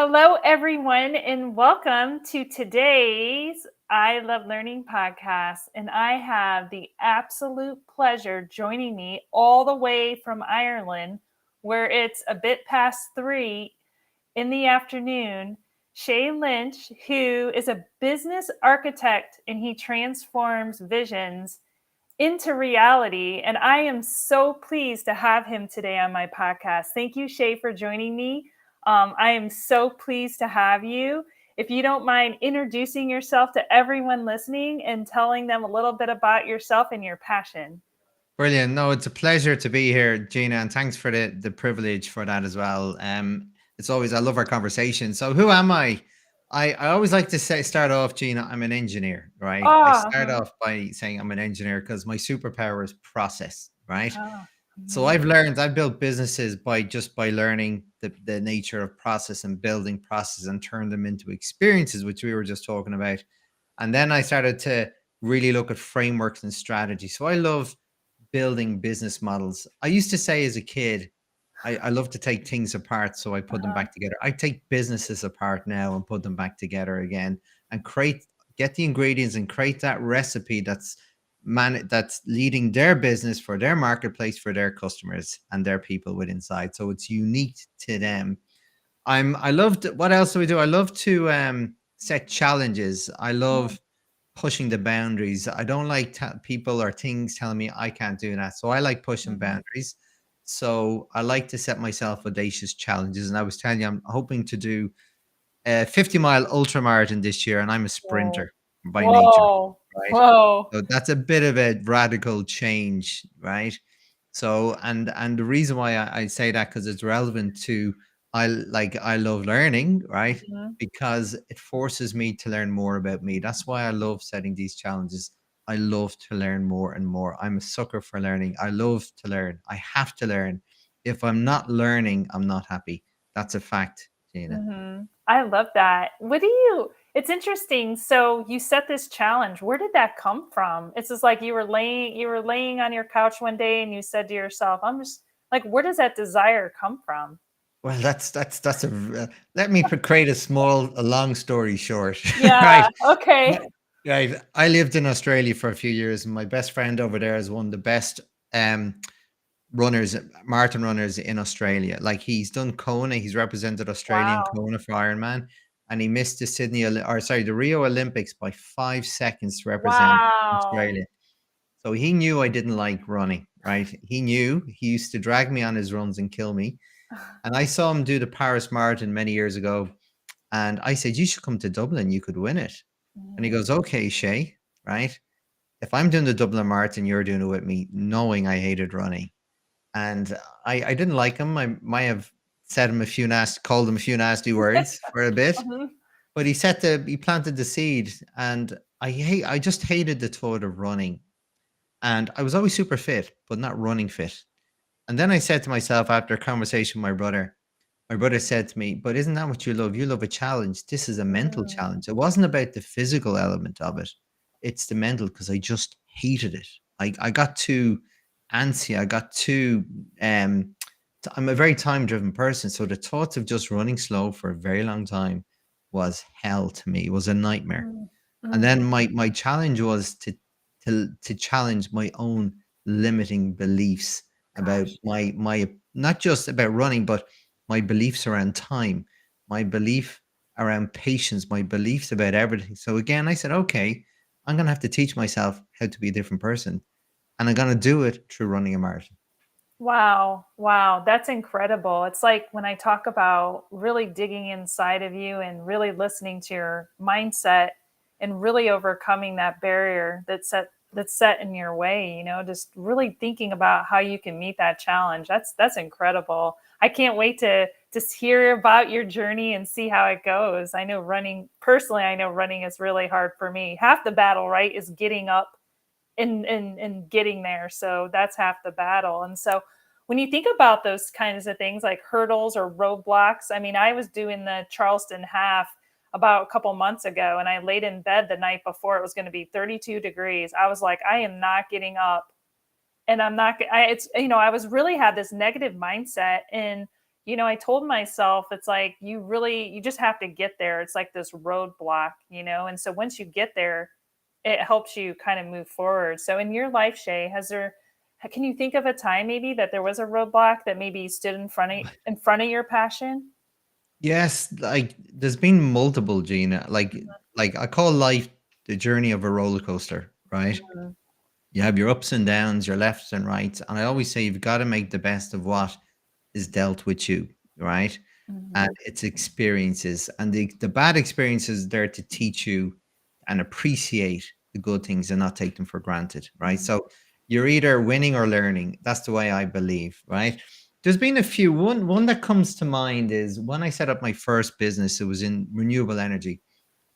Hello, everyone, and welcome to today's I Love Learning podcast. And I have the absolute pleasure joining me all the way from Ireland, where it's a bit past 3 in the afternoon. Shay Lynch, who is a business architect and he transforms visions into reality. And I am so pleased to have him today on my podcast. Thank you, Shay, for joining me. I am so pleased to have you. If you don't mind introducing yourself to everyone listening and telling them a little bit about yourself and your passion. Brilliant. No, it's a pleasure to be here, Gina, and thanks for the privilege for that as well. It's always I love our conversation. So, who am I? I always like to say start off, Gina. I'm an engineer, right? I Oh, start off by saying I'm an engineer because my superpower is process, right? oh, So I've built businesses by learning the nature of process and building process and turn them into experiences, which we were just talking about. And then I started to really look at frameworks and strategy. So I love building business models. I used to say as a kid, I love to take things apart, so I put them uh-huh. back together. I take businesses apart now and put them back together again and get the ingredients and create that recipe that's leading their business for their marketplace for their customers and their people with inside. So it's unique to them. I loved what else do we do? I love to set challenges. I Mhm. love pushing the boundaries. I don't like people or things telling me I can't do that. So I like pushing Mhm. boundaries. So I like to set myself audacious challenges. And I was telling you, I'm hoping to do a 50-mile ultra marathon this year, and I'm a Whoa. sprinter by nature, Whoa. right? Whoa. So that's a bit of a radical change, right? So and the reason why I say that because it's relevant to I love learning, right? Mhm. Because it forces me to learn more about me. That's why I love setting these challenges. I love to learn more and more. I'm a sucker for learning. I love to learn. I have to learn. If I'm not learning, I'm not happy. That's a fact, Gina. I love that. It's interesting. So you set this challenge. Where did that come from? It's just like you were laying on your couch one day and you said to yourself, I'm just like, where does that desire come from? Well, let me create a long story short, right? Yeah. Okay. Yeah. Right. I lived in Australia for a few years, and my best friend over there is one of the best um, runners, marathon runners in Australia. Like he's done Kona, he's represented Australia in Wow. Kona for Ironman, and he missed the Rio Olympics by 5 seconds to represent Wow. Australia. So he knew I didn't like running, right? He knew he used to drag me on his runs and kill me. And I saw him do the Paris Marathon many years ago. And I said, you should come to Dublin. You could win it. And he Mhm. goes, okay, Shay, right? If I'm doing the Dublin Marathon, you're doing it with me, knowing I hated running. And I didn't like him. I might have called him a few nasty words for a bit, Mhm. but he planted the seed. And I just hated the thought of running. And I was always super fit, but not running fit. And then I said to myself after a conversation with my brother said to me, "But isn't that what you love? You love a challenge. This is a mental Mm. challenge. It wasn't about the physical element of it. It's the mental because I just hated it. I got too antsy. I got too I'm a very time driven person. So the thoughts of just running slow for a very long time was hell to me. It was a nightmare. Mm. And then Mhm. my challenge was to challenge my own limiting beliefs about Gosh. my not just about running, but my beliefs around time, my belief around patience, my beliefs about everything. So again, I said, okay, I'm gonna have to teach myself how to be a different person. And I'm gonna do it through running a marathon. Wow. Wow. That's incredible. It's like when I talk about really digging inside of you and really listening to your mindset and really overcoming that barrier that's set in your way, just really thinking about how you can meet that challenge. That's incredible. I can't wait to just hear about your journey and see how it goes. I know running is really hard for me. Half the battle, right, is getting up and getting there. So that's half the battle. And so when you think about those kinds of things like hurdles or roadblocks, I mean, I was doing the Charleston half about a couple months ago and I laid in bed the night before it was going to be 32 degrees. I was like, I am not getting up and I'm not, I, it's, I was really had this negative mindset. And I told myself it's like you just have to get there. It's like this roadblock, and so once you get there, it helps you kind of move forward. So in your life, Shay, can you think of a time maybe that there was a roadblock that maybe stood in front of your passion? Yes, like there's been multiple, Gina. Like I call life the journey of a roller coaster, right? Mhm, You have your ups and downs, your lefts and rights, and I always say you've got to make the best of what is dealt with you, right? And mhm, it's experiences, and the bad experiences there to teach you and appreciate the good things and not take them for granted, right? mhm. So you're either winning or learning. That's the way I believe, right? There's been a few. One that comes to mind is when I set up my first business. It was in renewable energy.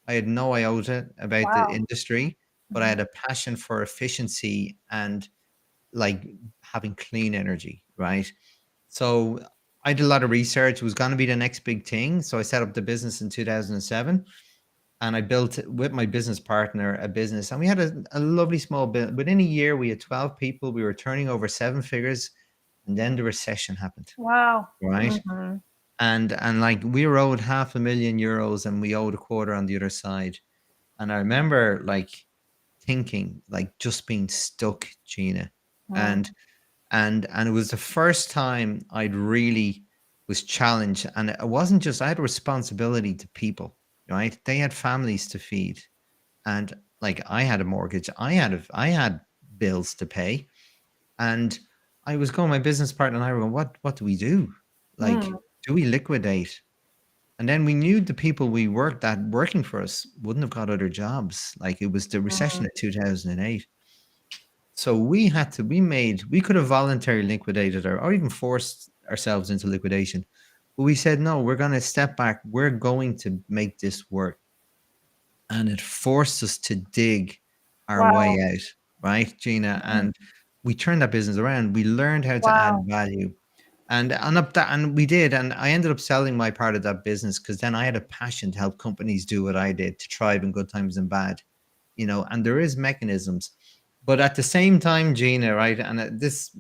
I had no iota about the Wow. industry, but I Mhm. had a passion for efficiency and like having clean energy, right? So I did a lot of research. It was going to be the next big thing. So I set up the business in 2007, and I built with my business partner a business, and we had a lovely small bit. Within a year, we had 12 people. We were turning over seven figures, and then the recession happened, Wow. right? Mhm. And like we were owed €500,000, and we owed a quarter on the other side. And I remember like thinking, like just being stuck, Gina. Mm, And and it was the first time I'd really was challenged, and it wasn't just I had a responsibility to people, right? They had families to feed, and like I had a mortgage, I had bills to pay, and I was going. My business partner and I were going, what do we do? Like, mm, do we liquidate? And then we knew the people we worked that working for us wouldn't have got other jobs. Like it was the recession of mm, 2008. So we could have voluntarily liquidated or even forced ourselves into liquidation. But we said, no, we're going to step back. We're going to make this work. And it forced us to dig our way wow. out, right, Gina? Mm, And we turned that business around. We learned how to add wow. value. And we did. And I ended up selling my part of that business because then I had a passion to help companies do what I did to thrive in good times and bad, and there is mechanisms. But at the same time, Gina, right? And this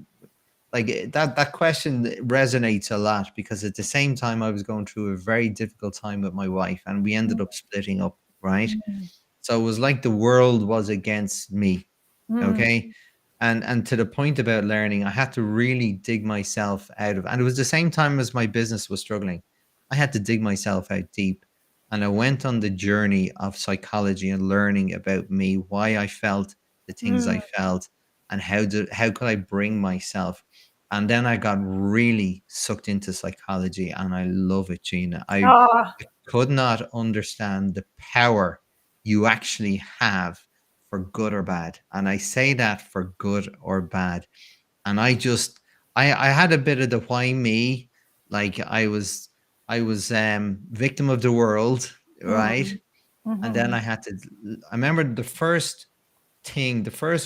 that question resonates a lot because at the same time I was going through a very difficult time with my wife and we ended up splitting up, right? Mm, So it was like the world was against me. mm, Okay. And to the point about learning, I had to really dig myself out of, and it was the same time as my business was struggling. I had to dig myself out deep. And I went on the journey of psychology and learning about me, why I felt the things I mm. felt, and how could I bring myself. And then I got really sucked into psychology and I love it, Gina. Ah, I could not understand the power you actually have for good or bad. And I say that for good or bad. And I had a bit of the why me, like I was victim of the world, right? mm, And then mhm, I remember the first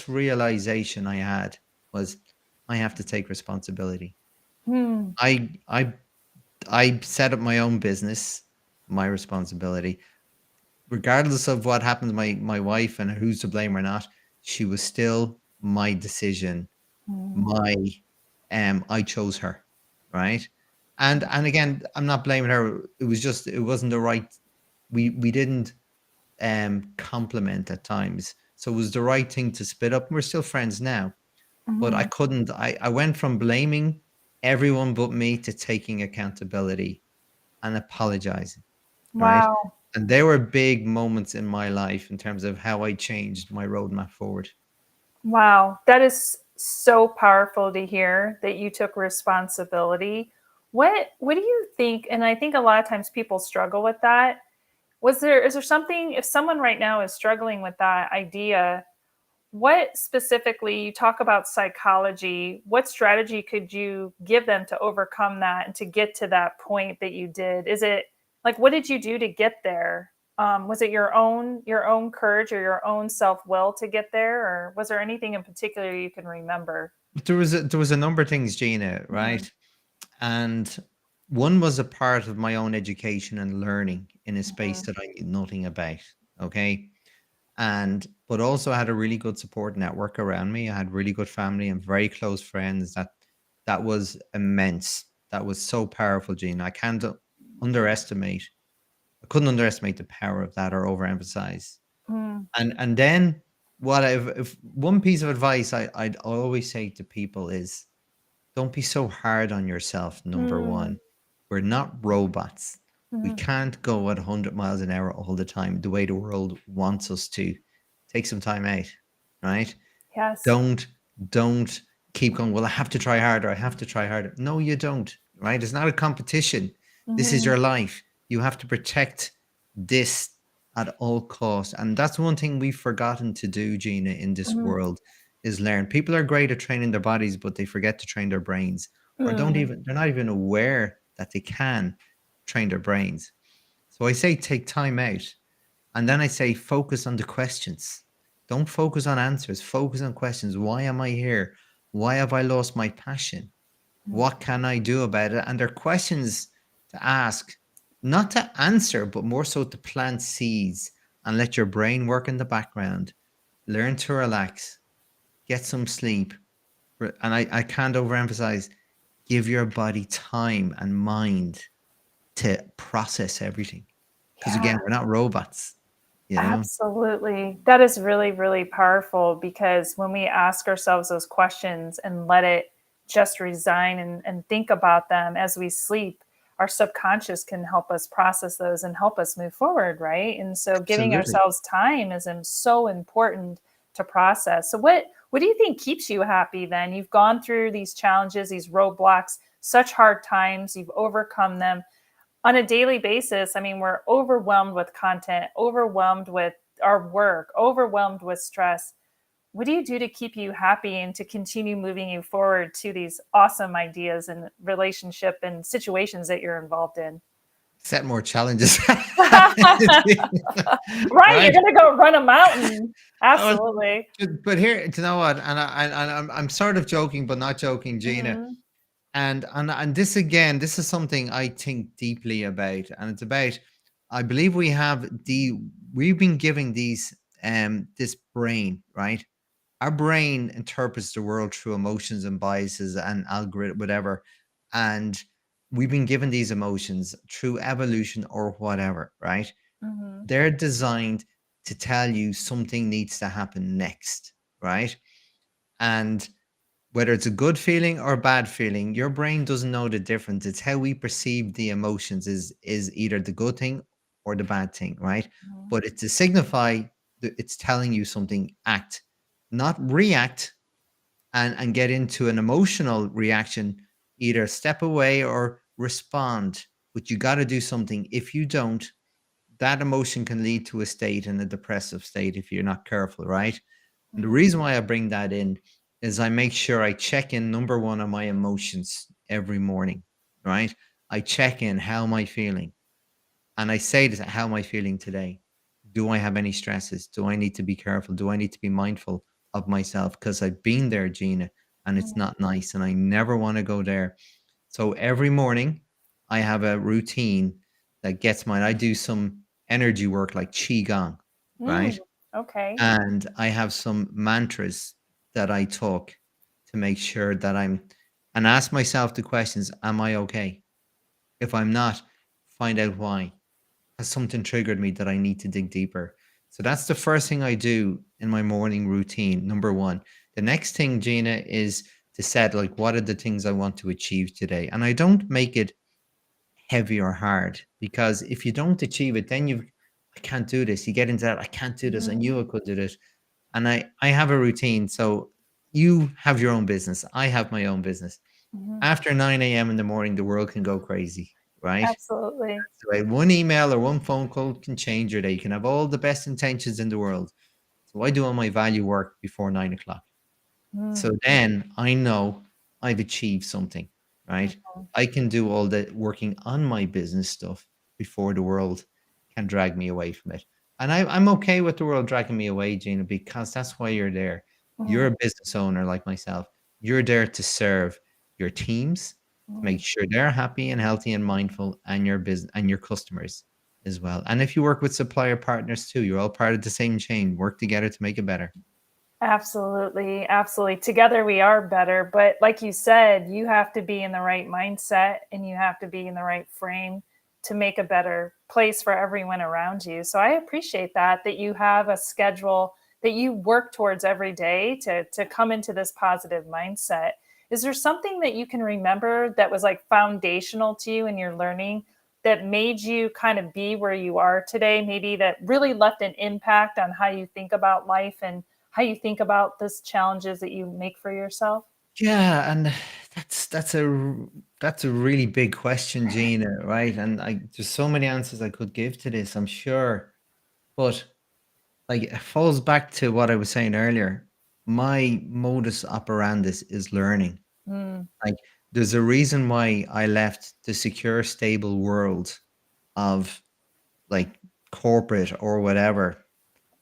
realization I had was I have to take responsibility. mm, I I I set up my own business, my responsibility regardless of what happened to my wife and who's to blame or not, she was still my decision. mm, My I chose her, right? And again, I'm not blaming her. It was just it wasn't the right. We didn't compliment at times, so it was the right thing to split up. We're still friends now, but I mhm. couldn't. I went from blaming everyone but me to taking accountability and apologizing, right? Wow. And there were big moments in my life in terms of how I changed my roadmap forward. Wow. That is so powerful to hear that you took responsibility. What do you think, and I think a lot of times people struggle with that. Is there something, if someone right now is struggling with that idea, what specifically, you talk about psychology, what strategy could you give them to overcome that and to get to that point that you did? Is it like, what did you do to get there? Was it your own courage or your own self-will to get there, or was there anything in particular you can remember? But there was a number of things, Gina, Mhm, right? And one was a part of my own education and learning in a space mhm, that I knew nothing about. Okay. And but also I had a really good support network around me. I had really good family and very close friends that was immense. that was so powerful, Gene. Underestimate. I couldn't underestimate the power of that or overemphasize. Mm, And then what if one piece of advice I'd always say to people is don't be so hard on yourself. Number mm, one, we're not robots. We mm. can't go at 100 miles an hour all the time the way the world wants us to. Take some time out, right? Yes. Don't keep going, well, I have to try harder. I have to try harder. No, you don't, right? It's not a competition. This is Hmm. your life. You have to protect this at all costs. And that's one thing we've forgotten to do, Gina, in this Hmm. world is learn. People are great at training their bodies, but they forget to train their brains or Mm. they're not even aware that they can train their brains. So I say take time out. And then I say focus on the questions. Don't focus on answers. Focus on questions. Why am I here? Why have I lost my passion? Mm. What can I do about it? And they're questions to ask, not to answer, but more so to plant seeds and let your brain work in the background. Learn to relax, get some sleep. And I can't overemphasize, give your body time and mind to process everything. Because Yeah. again, we're not robots, you know? Absolutely. That is really, really powerful because when we ask ourselves those questions and let it just resign and think about them as we sleep, our subconscious can help us process those and help us move forward, right? And so giving Absolutely. ourselves time is so important to process. So what do you think keeps you happy then? You've gone through these challenges, these roadblocks, such hard times, you've overcome them on a daily basis. I mean, we're overwhelmed with content, overwhelmed with our work, overwhelmed with stress. What do you do to keep you happy and to continue moving you forward to these awesome ideas and relationship and situations that you're involved in? Set more challenges. Right, you're Right? going to go run a mountain. Oh, Absolutely. but here, you know what? I'm sort of joking, but not joking, Gina. Hmm. And this again, this is something I think deeply about, and it's about. I believe we've been giving this brain, right? Our brain interprets the world through emotions and biases and algorithm, whatever, and we've been given these emotions through evolution or whatever, right? Hmm. They're designed to tell you something needs to happen next, right? And whether it's a good feeling or a bad feeling, your brain doesn't know the difference. It's how we perceive the emotions is either the good thing or the bad thing, right? But it's to signify that it's telling you something, act, not react and get into an emotional reaction, either step away or respond. But you got to do something. If you don't, that emotion can lead to a state in a depressive state if you're not careful, right? And the Hmm. reason why I bring that in is I make sure I check in number one on my emotions every morning, right? I check in, how am I feeling? And I say this, how am I feeling today? Do I have any stresses? Do I need to be careful? Do I need to be mindful of myself? Because I've been there, Gina, and it's not nice. And I never want to go there. So every morning I have a routine that gets mine. I do some energy work like Qigong, Mm. right? Okay. And I have some mantras that I talk to make sure that and ask myself the questions, am I okay? If I'm not, find out why. Has something triggered me that I need to dig deeper? So that's the first thing I do in my morning routine, number one. The next thing, Gina, is to set like what are the things I want to achieve today. And I don't make it heavy or hard because if you don't achieve it, then I can't do this. You get into that, I can't do this. I Hmm. knew I could do this. And I have a routine. So you have your own business. I have my own business. Hmm. After 9 a.m. in the morning, the world can go crazy, right? Absolutely. So one email or one phone call can change your day. You can have all the best intentions in the world. So I do all my value work before 9 o'clock. So Mm. then I know I've achieved something, right? Mhm. I can do all the working on my business stuff before the world can drag me away from it. And I'm okay with the world dragging me away, Gina, because that's why you're there. You're Mhm. a business owner like myself. You're there to serve your teams, to make Mhm. sure they're happy and healthy and mindful, and your business and your customers as well. And if you work with supplier partners too, you're all part of the same chain. Work together to make it better. Absolutely, absolutely. Together we are better, but like you said, you have to be in the right mindset and you have to be in the right frame to make a better place for everyone around you. So I appreciate that you have a schedule that you work towards every day to come into this positive mindset. Is there something that you can remember that was like foundational to you in your learning that made you kind of be where you are today? Maybe that really left an impact on how you think about life and how you think about this challenges that you make for yourself? Yeah, and that's a really big question, Gina, right? And there's so many answers I could give to this, I'm sure. But like it falls back to what I was saying earlier. My modus operandus is learning. Mm, Like there's a reason why I left the secure, stable world of like corporate or whatever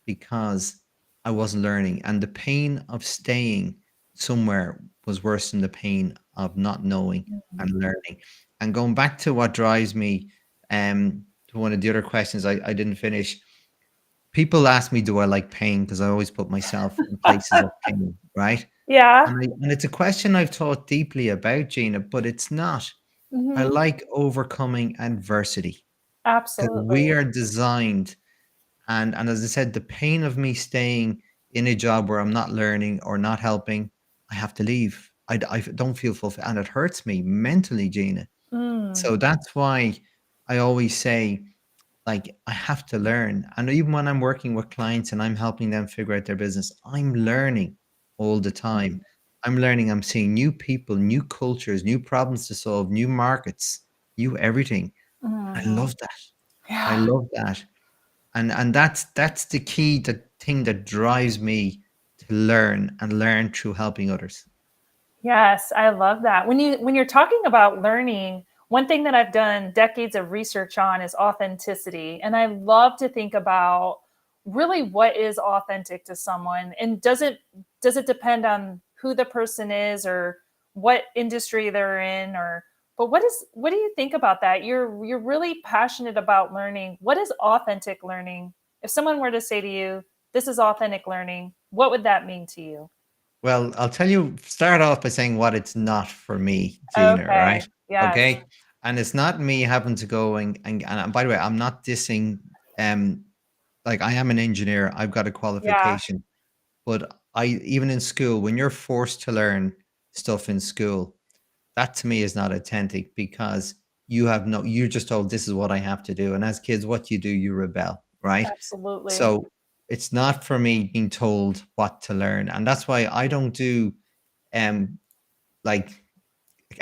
because I wasn't learning. And the pain of staying somewhere was worse than the pain of not knowing and mhm. learning. And going back to what drives me, to one of the other questions I didn't finish. People ask me, do I like pain? Because I always put myself in places of pain, right? Yeah. And it's a question I've thought deeply about, Gina, but it's not. I Mhm. like overcoming adversity because we Absolutely. are designed and as I said, the pain of me staying in a job where I'm not learning or not helping, I have to leave. I don't feel fulfilled, and it hurts me mentally, Gina. Mm, So that's why I always say, like, I have to learn. And even when I'm working with clients and I'm helping them figure out their business, I'm learning all the time. mhm, I'm learning, I'm seeing new people, new cultures, new problems to solve, new markets, new everything. I mhm. love that. I Yeah. love that. And that's the key, the thing that drives me to learn and learn through helping others. Yes, I love that. When you're talking about learning, one thing that I've done decades of research on is authenticity. And I love to think about really what is authentic to someone and does it depend on who the person is or what industry they're in or but what do you think about that? You're really passionate about learning. What is authentic learning? If someone were to say to you, this is authentic learning, what would that mean to you? Well, I'll tell you, start off by saying what it's not for me, Gina, Okay. right? Yes. Okay. And it's not me having to go and by the way, I'm not dissing um like I am an engineer, I've got a Yeah, qualification, but I even in school, when you're forced to learn stuff in school, that to me is not authentic because you're just told this is what I have to do. And as kids, what you do, you rebel, right? absolutely. So it's not for me being told what to learn. And that's why I don't do um like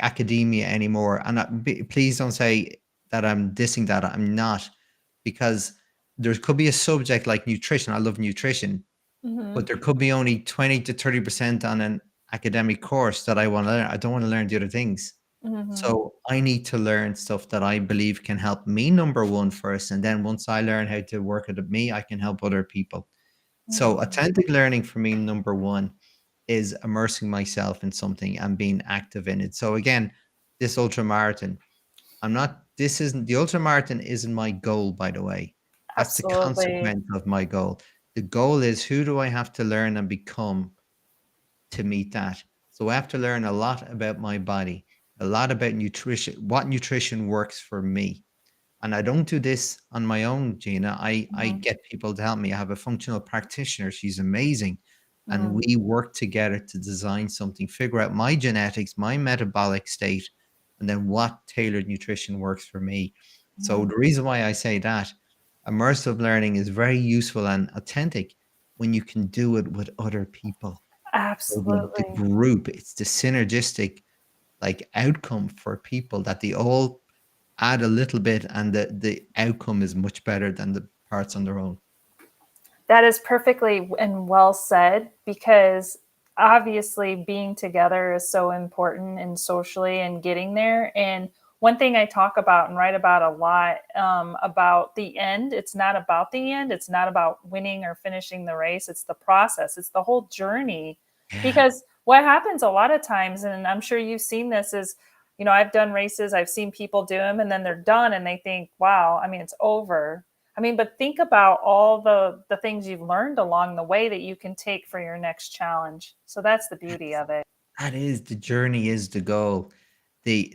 academia anymore. And please don't say that I'm dissing that. I'm not, because there could be a subject like nutrition. I love nutrition, but Mhm, there could be only 20 to 30% on an academic course that I want to learn. I don't want to learn the other things. mhm, So I need to learn stuff that I believe can help me, number one, first. And then once I learn how to work it at me, I can help other people. So mhm. authentic learning for me, number one, is immersing myself in something and being active in it. So again, this ultra marathon, this isn't the ultra marathon isn't my goal, by the way. That's the Absolutely. consequence of my goal. The goal is who do I have to learn and become to meet that? So I have to learn a lot about my body, a lot about nutrition, what nutrition works for me. And I don't do this on my own, Gina. I Mhm, get people to help me. I have a functional practitioner. She's amazing. And mm, we work together to design something, figure out my genetics, my metabolic state, and then what tailored nutrition works for me. So mhm. the reason why I say that immersive learning is very useful and authentic when you can do it with other people. So the Absolutely. group, it's the synergistic like outcome for people that they all add a little bit and the outcome is much better than the parts on their own. That is perfectly and well said because obviously being together is so important and socially and getting there. And one thing I talk about and write about a lot about the end, it's not about the end. It's not about winning or finishing the race. It's the process, it's the whole journey. Yeah. Because what happens a lot of times, and I'm sure you've seen this, is I've done races, I've seen people do them, and then they're done and they think, wow, I mean, it's over. I mean, but think about all the things you've learned along the way that you can take for your next challenge. So that's the beauty That's of it. that is the journey is the goal. The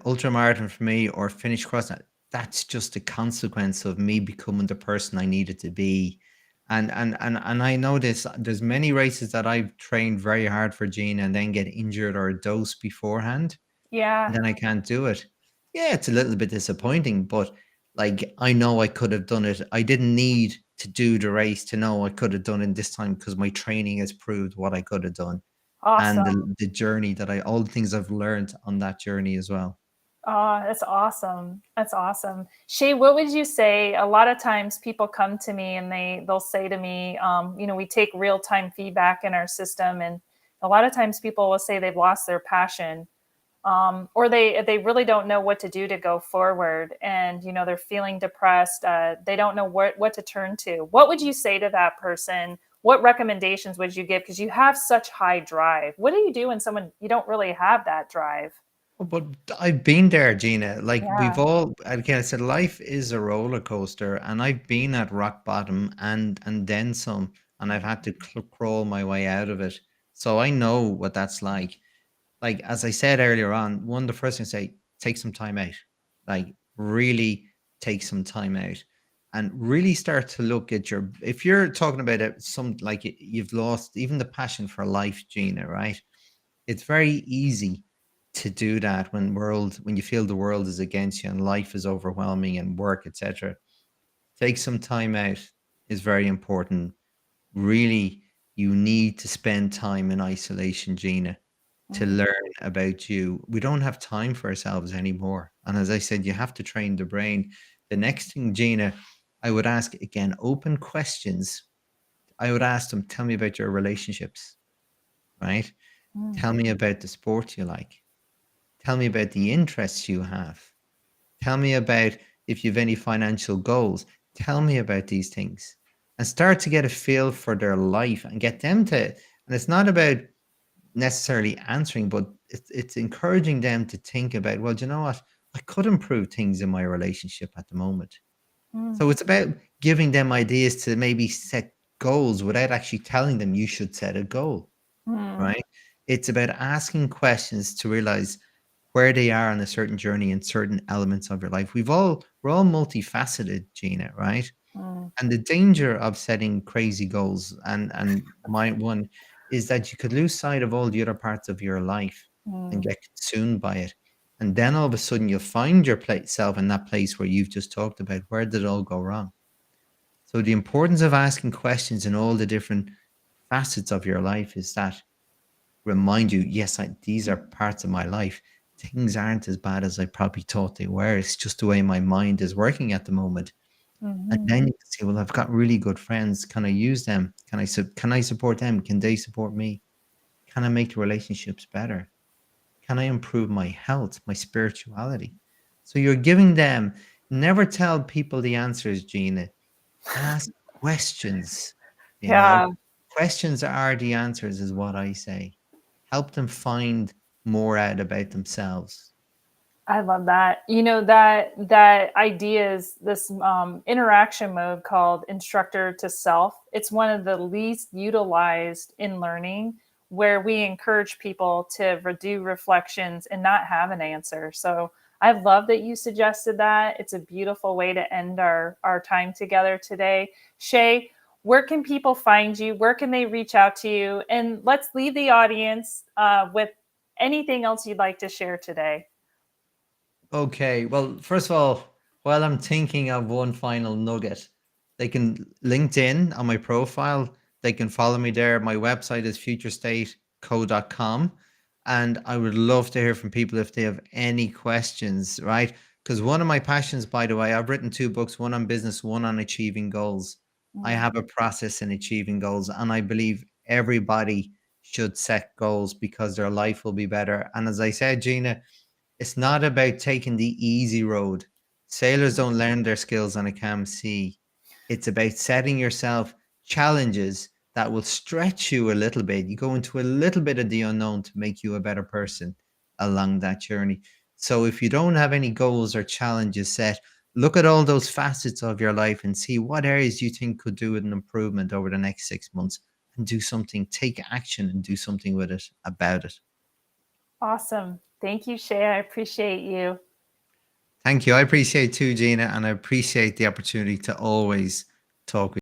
ultramarathon for me or finish cross that's just a consequence of me becoming the person I needed to be. And I know this there's many races that I've trained very hard for, Gene, and then get injured or dose beforehand, and Yeah. then I can't do it. Yeah, it's a little bit disappointing, but like I know I could have done it. I didn't need to do the race to know I could have done it this time because my training has proved what I could have done and Awesome. the journey that I all the things I've learned on that journey as well. Oh, that's awesome. That's awesome. Shay, what would you say? A lot of times people come to me and they'll say to me, we take real time feedback in our system, and a lot of times people will say they've lost their passion, or they really don't know what to do to go forward, and they're feeling depressed. They don't know what to turn to. What would you say to that person? What recommendations would you give? Because you have such high drive. What do you do when someone you don't really have that drive? Oh, but I've been there, Gina. Like we've Yeah. all, again, I said, life is a roller coaster, and I've been at rock bottom and then some, and I've had to crawl my way out of it. So I know what that's like. Like as I said earlier on, one of the first things I say, take some time out. Like really take some time out, and really start to look at your. If you're talking about it, some like you've lost even the passion for life, Gina, right? It's very easy to do that when you feel the world is against you and life is overwhelming and work, etc. Take some time out is very important. Really, you need to spend time in isolation, Gina, to Mm, learn about you. We don't have time for ourselves anymore. And as I said, you have to train the brain. The next thing, Gina, I would ask again, open questions. I would ask them, tell me about your relationships, right? mm, Tell me about the sport you like. Tell me about the interests you have. Tell me about if you have any financial goals. Tell me about these things and start to get a feel for their life and get them to. And it's not about necessarily answering, but it's encouraging them to think about, well, do you know what? I could improve things in my relationship at the moment. mm, So it's about giving them ideas to maybe set goals without actually telling them you should set a goal, mm, right? It's about asking questions to realize where they are on a certain journey in certain elements of your life. We're all multifaceted, Gina, right? mm, And the danger of setting crazy goals and my one is that you could lose sight of all the other parts of your life and mm, get consumed by it. And then all of a sudden you'll find yourself in that place where you've just talked about where did it all go wrong. So the importance of asking questions in all the different facets of your life is that remind you, yes, these are parts of my life. Things aren't as bad as I probably thought they were. It's just the way my mind is working at the moment. And mhm, then you can say, well, I've got really good friends. Can I use them? Can I support them? Can they support me? Can I make the relationships better? Can I improve my health, my spirituality? So you're giving them, never tell people the answers, Gina. Ask questions, you know. yeah. Questions are the answers, is what I say. Help them find more out about themselves. I love that. That idea is this interaction mode called instructor to self. It's one of the least utilized in learning, where we encourage people to do reflections and not have an answer. So I love that you suggested that. It's a beautiful way to end our time together today. Shay, where can people find you? Where can they reach out to you? And let's leave the audience with anything else you'd like to share today. Okay. Well, first of all, while I'm thinking of one final nugget, they can LinkedIn on my profile. They can follow me there. My website is futurestateco.com. And I would love to hear from people if they have any questions, right? Because one of my passions, by the way, I've written two books, one on business, one on achieving goals. I Mm. have a process in achieving goals, and I believe everybody should set goals because their life will be better. And as I said, Gina, it's not about taking the easy road. Sailors don't learn their skills on a calm sea. It's about setting yourself challenges that will stretch you a little bit. You go into a little bit of the unknown to make you a better person along that journey. So if you don't have any goals or challenges set, Look at all those facets of your life and see what areas you think could do with an improvement over the next 6 months, and do something, take action and do something with it, about it. Awesome. Thank you, Shay. I appreciate you. Thank you. I appreciate too, Gina, and I appreciate the opportunity to always talk with